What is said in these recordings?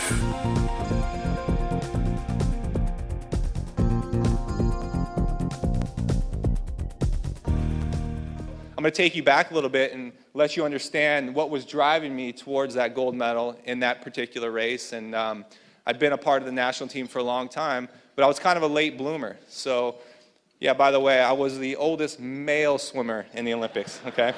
I'm going to take you back a little bit and let you understand what was driving me towards that gold medal in that particular race. And I'd been a part of the national team for a long time, but I was kind of a late bloomer. So, yeah, by the way, I was the oldest male swimmer in the Olympics, okay?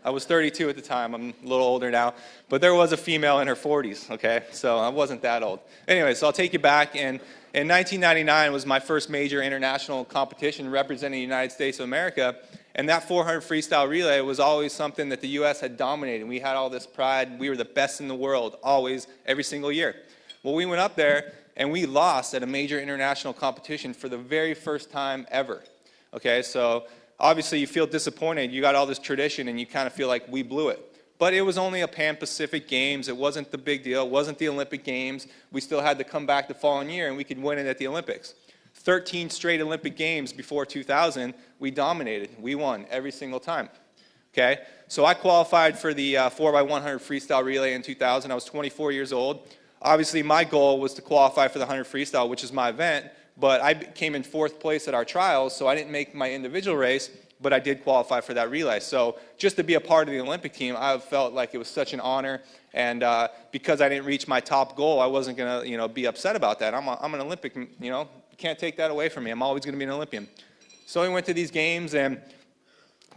I was 32 at the time. I'm a little older now. But there was a female in her 40s, okay? So I wasn't that old. Anyway, so I'll take you back. And in 1999 was my first major international competition representing the United States of America. And that 400 freestyle relay was always something that the U.S. had dominated. We had all this pride. We were the best in the world, always, every single year. Well, we went up there, and we lost at a major international competition for the very first time ever. Okay, so obviously you feel disappointed. You got all this tradition, and you kind of feel like we blew it. But it was only a Pan-Pacific Games. It wasn't the big deal. It wasn't the Olympic Games. We still had to come back the following year, and we could win it at the Olympics. 13 straight Olympic Games before 2000, we dominated. We won every single time. Okay? So I qualified for the 4x100 freestyle relay in 2000. I was 24 years old. Obviously, my goal was to qualify for the 100 freestyle, which is my event, but I came in 4th place at our trials, so I didn't make my individual race, but I did qualify for that relay. So just to be a part of the Olympic team, I felt like it was such an honor, and because I didn't reach my top goal, I wasn't going to be upset about that. I'm an Olympic, you can't take that away from me. I'm always going to be an Olympian. So we went to these games, and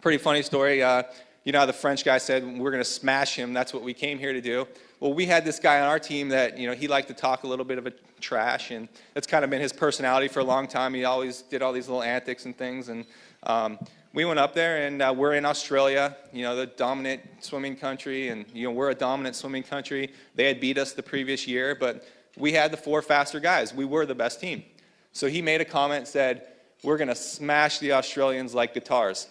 pretty funny story. You know how the French guy said, we're going to smash him. That's what we came here to do. Well, we had this guy on our team that, he liked to talk a little bit of a trash, and that's kind of been his personality for a long time. He always did all these little antics and things, and we went up there, and we're in Australia, the dominant swimming country, and, we're a dominant swimming country. They had beat us the previous year, but we had the 4 faster guys. We were the best team. So he made a comment, said, we're going to smash the Australians like guitars.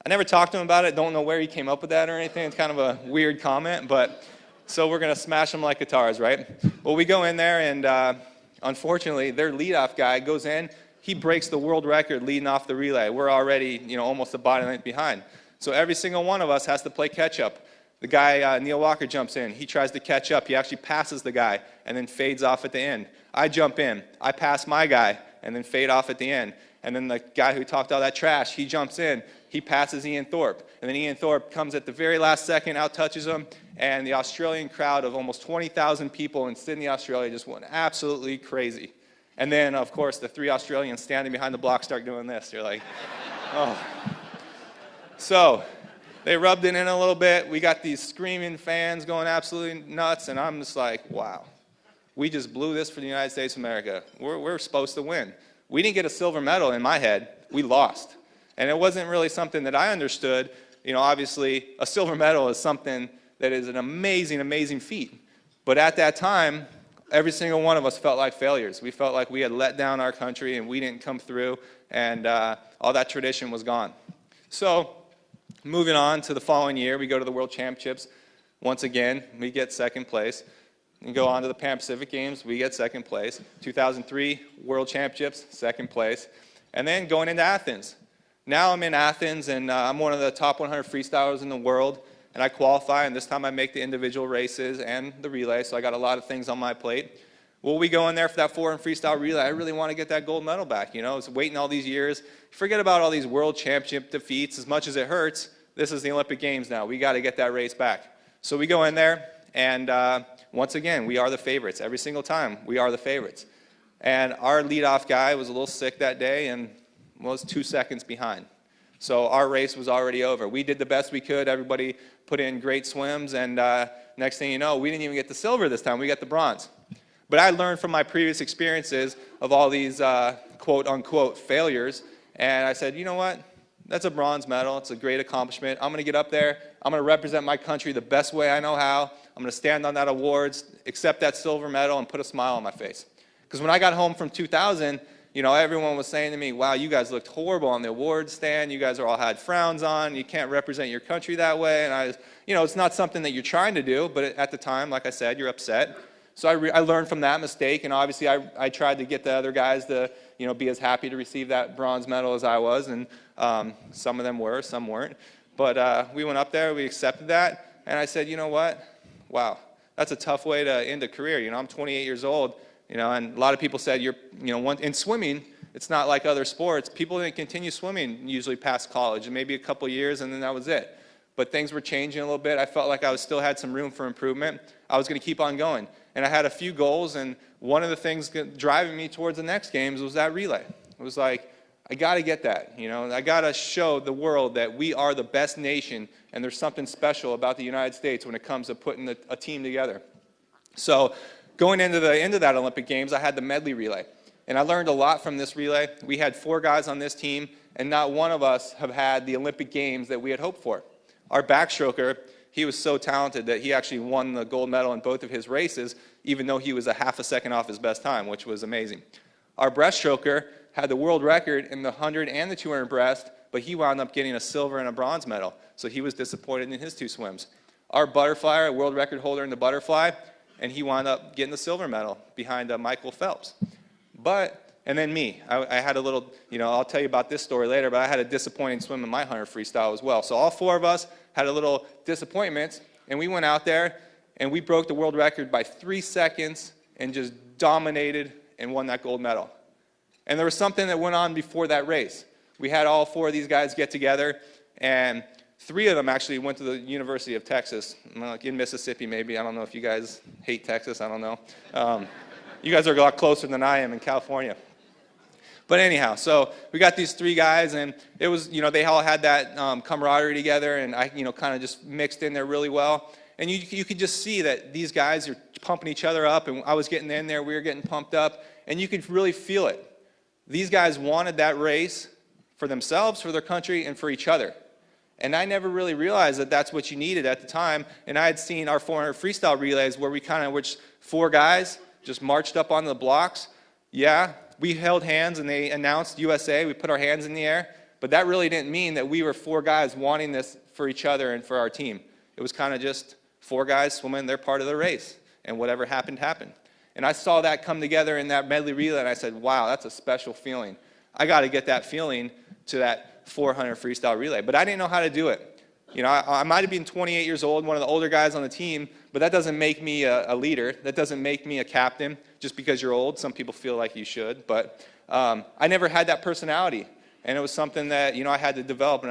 I never talked to him about it. Don't know where he came up with that or anything. It's kind of a weird comment, but so we're going to smash them like guitars, right? Well, we go in there, and unfortunately, their leadoff guy goes in. He breaks the world record leading off the relay. We're already, almost a body length behind. So every single one of us has to play catch-up. The guy, Neil Walker, jumps in. He tries to catch up. He actually passes the guy and then fades off at the end. I jump in. I pass my guy and then fade off at the end. And then the guy who talked all that trash, he jumps in. He passes Ian Thorpe. And then Ian Thorpe comes at the very last second, out-touches him, and the Australian crowd of almost 20,000 people in Sydney, Australia just went absolutely crazy. And then, of course, the 3 Australians standing behind the block start doing this. You're like, oh. So they rubbed it in a little bit. We got these screaming fans going absolutely nuts, and I'm just like, wow. We just blew this for the United States of America. We're supposed to win. We didn't get a silver medal in my head. We lost. And it wasn't really something that I understood. Obviously, a silver medal is something that is an amazing, amazing feat. But at that time, every single one of us felt like failures. We felt like we had let down our country and we didn't come through, and all that tradition was gone. So moving on to the following year, we go to the World Championships. Once again, we get 2nd place. We go on to the Pan-Pacific Games, we get 2nd place. 2003, World Championships, 2nd place. And then going into Athens. Now I'm in Athens, and I'm one of the top 100 freestylers in the world, and I qualify, and this time I make the individual races and the relay, so I got a lot of things on my plate. Well, we go in there for that 400 freestyle relay. I really want to get that gold medal back. I was waiting all these years. Forget about all these world championship defeats. As much as it hurts, this is the Olympic Games now. We got to get that race back. So we go in there, and once again, we are the favorites. Every single time, we are the favorites. And our leadoff guy was a little sick that day and was 2 seconds behind. So our race was already over. We did the best we could. Everybody put in great swims, and next thing you know, we didn't even get the silver this time. We got the bronze. But I learned from my previous experiences of all these quote-unquote failures, and I said, you know what? That's a bronze medal. It's a great accomplishment. I'm going to get up there. I'm going to represent my country the best way I know how. I'm going to stand on that awards, accept that silver medal, and put a smile on my face. Because when I got home from 2000, everyone was saying to me, wow, you guys looked horrible on the awards stand. You guys all had frowns on. You can't represent your country that way. And it's not something that you're trying to do, but at the time, like I said, you're upset. So I learned from that mistake, and obviously I tried to get the other guys to be as happy to receive that bronze medal as I was, and some of them were, some weren't. But we went up there, we accepted that, and I said, you know what? Wow, that's a tough way to end a career. I'm 28 years old, and a lot of people said in swimming, it's not like other sports. People didn't continue swimming usually past college, and maybe a couple years, and then that was it. But things were changing a little bit. I felt like I still had some room for improvement. I was going to keep on going. And I had a few goals, and one of the things driving me towards the next games was that relay. It was like, I got to get that. I got to show the world that we are the best nation, and there's something special about the United States when it comes to putting a team together. So going into the end of that Olympic Games, I had the medley relay. And I learned a lot from this relay. We had 4 guys on this team, and not one of us have had the Olympic Games that we had hoped for. Our backstroker, he was so talented that he actually won the gold medal in both of his races, even though he was a half a second off his best time, which was amazing. Our breaststroker had the world record in the 100 and the 200 breast, but he wound up getting a silver and a bronze medal, so he was disappointed in his 2 swims. Our butterflyer, a world record holder in the butterfly, and he wound up getting the silver medal behind Michael Phelps. And then me, I had a little, I'll tell you about this story later, but I had a disappointing swim in my 100 freestyle as well. So all 4 of us had a little disappointments, and we went out there, and we broke the world record by 3 seconds and just dominated and won that gold medal. And there was something that went on before that race. We had all 4 of these guys get together, and 3 of them actually went to the University of Texas, like in Mississippi maybe. I don't know if you guys hate Texas, I don't know. You guys are a lot closer than I am in California. But anyhow, so we got these 3 guys, and it was, they all had that camaraderie together, and I, kind of just mixed in there really well. And you could just see that these guys are pumping each other up, and I was getting in there, we were getting pumped up, and you could really feel it. These guys wanted that race for themselves, for their country, and for each other. And I never really realized that that's what you needed at the time. And I had seen our 400 freestyle relays where we which 4 guys just marched up on the blocks. Yeah, we held hands and they announced USA. We put our hands in the air. But that really didn't mean that we were 4 guys wanting this for each other and for our team. It was kind of just 4 guys swimming their part of the race. And whatever happened, happened. And I saw that come together in that medley relay, and I said, wow, that's a special feeling. I got to get that feeling to that 400 freestyle relay. But I didn't know how to do it. I might have been 28 years old, one of the older guys on the team, but that doesn't make me a leader. That doesn't make me a captain just because you're old. Some people feel like you should. But I never had that personality. And it was something that, I had to develop.